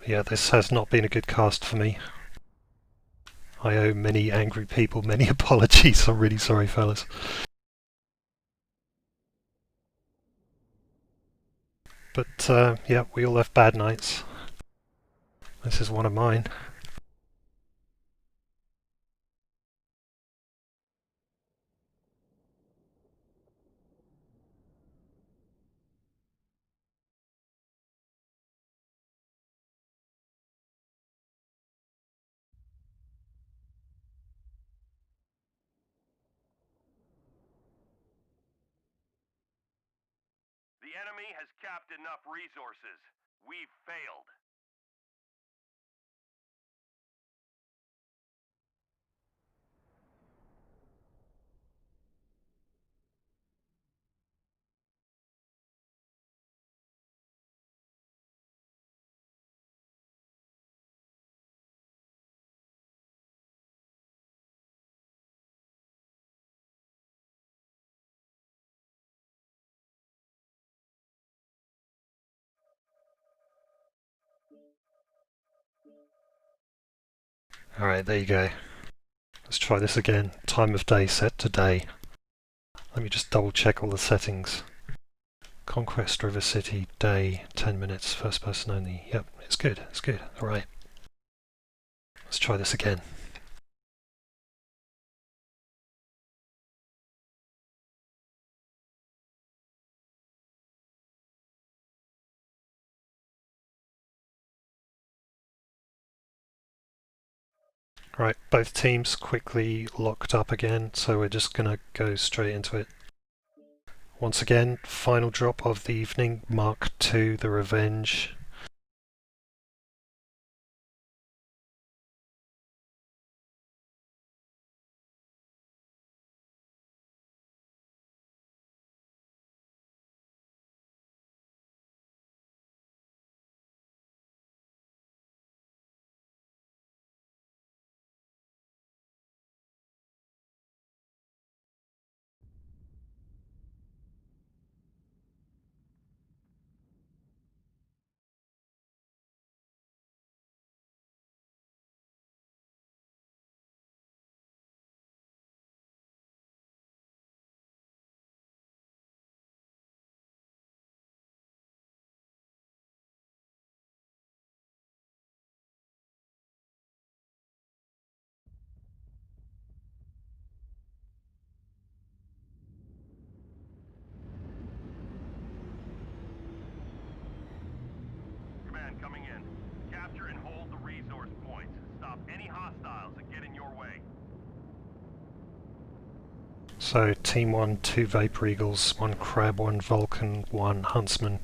Yeah, this has not been a good cast for me. I owe many angry people many apologies. I'm really sorry, fellas. But yeah, we all have bad nights. This is one of mine. The enemy has capped enough resources. We've failed. Alright, there you go. Let's try this again. Time of day set to day. Let me just double check all the settings. Conquest River City, day, 10 minutes, first person only. Yep, it's good, it's good. Alright. Let's try this again. Right, both teams quickly locked up again, so we're just going to go straight into it. Once again, final drop of the evening, Mark II, the Revenge. hostiles that get in your way. So Team 1, 2 Vapor Eagles, 1 Crab, 1 Vulcan, 1 Huntsman.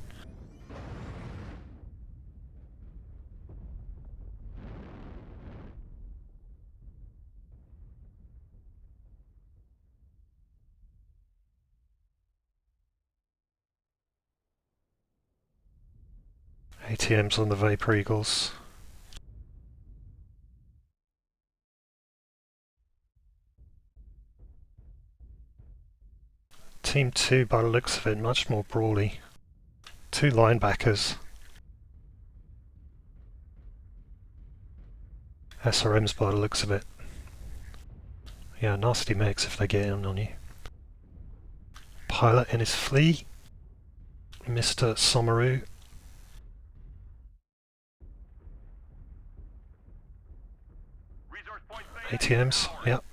ATMs on the Vapor Eagles. Team 2, by the looks of it, much more brawly. 2 linebackers. SRMs by the looks of it. Yeah, nasty mix if they get in on you. Pilot in his flea. Mr. Somaru. Resource point ATMs, yep.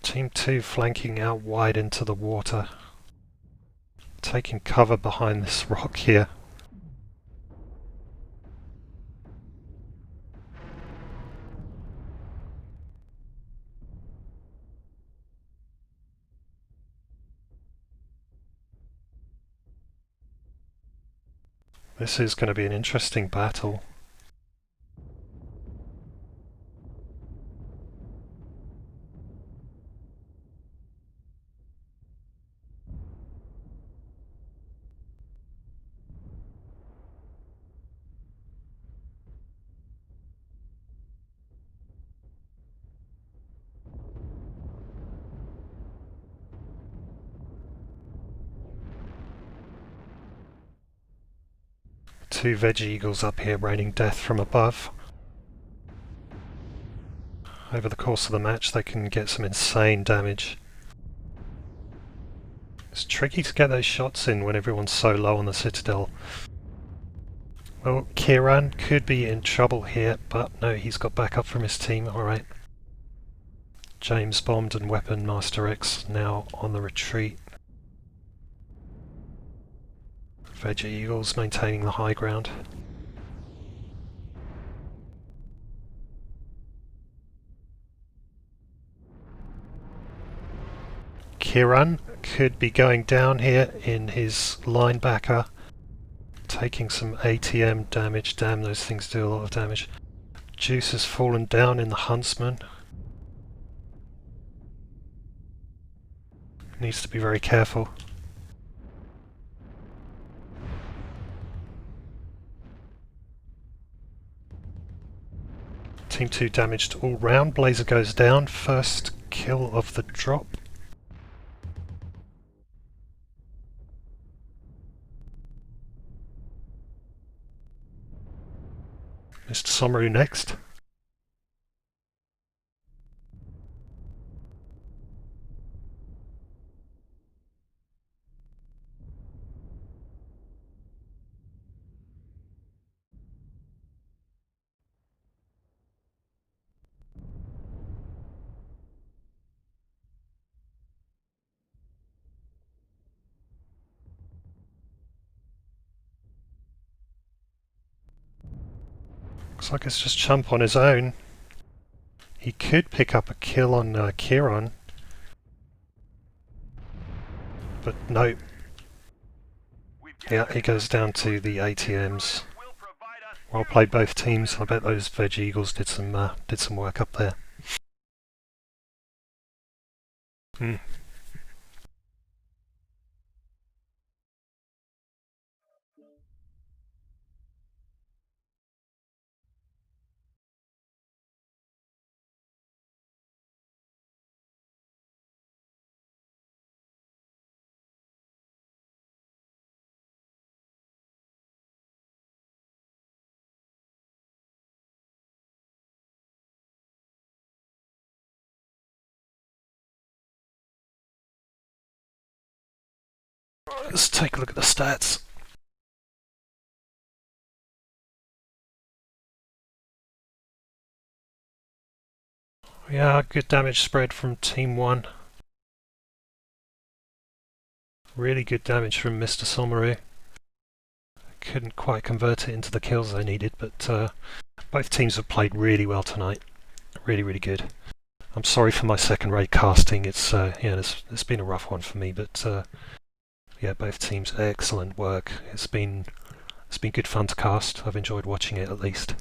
Team 2 flanking out wide into the water. Taking cover behind this rock here. This is going to be an interesting battle. Two Veggie Eagles up here raining death from above. Over the course of the match they can get some insane damage. It's tricky to get those shots in when everyone's so low on the Citadel. Well, Kieran could be in trouble here, but no, he's got backup from his team, alright. James bombed and Weapon Master X now on the retreat. Veggie Eagles maintaining the high ground. Kieran could be going down here in his linebacker, taking some ATM damage. Damn, those things do a lot of damage. Juice has fallen down in the Huntsman. Needs to be very careful. Team 2 damaged all round. Blazer goes down. First kill of the drop. Mr. Somaru next. Looks like it's just Chump on his own. He could pick up a kill on Kieran. But no. Yeah, he goes down to the ATMs. Well played both teams. I bet those Veg Eagles did some work up there. Let's take a look at the stats. Yeah, good damage spread from Team 1. Really good damage from Mr. Somaru. Couldn't quite convert it into the kills I needed, but both teams have played really well tonight. Really, really good. I'm sorry for my second rate casting. It's it's been a rough one for me, but yeah, both teams excellent work. It's been good fun to cast. I've enjoyed watching it at least.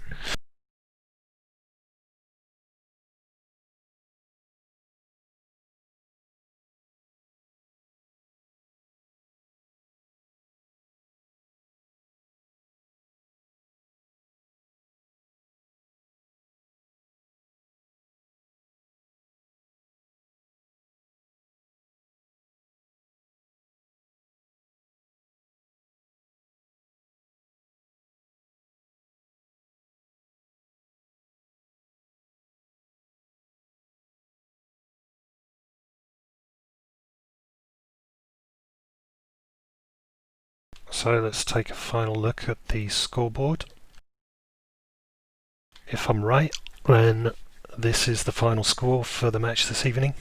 So let's take a final look at the scoreboard. If I'm right, then this is the final score for the match this evening.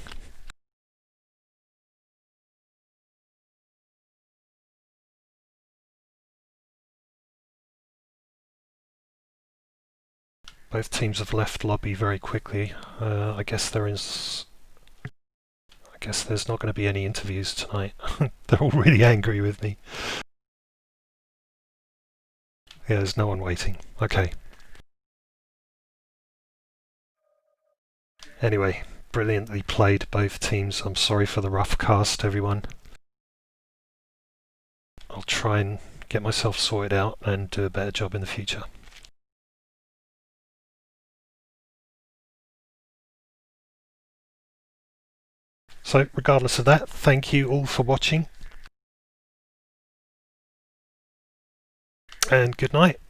Both teams have left lobby very quickly. I guess there's not going to be any interviews tonight. They're all really angry with me. Yeah, there's no one waiting. Okay. Anyway, brilliantly played both teams. I'm sorry for the rough cast, everyone. I'll try and get myself sorted out and do a better job in the future. So regardless of that, thank you all for watching, and good night.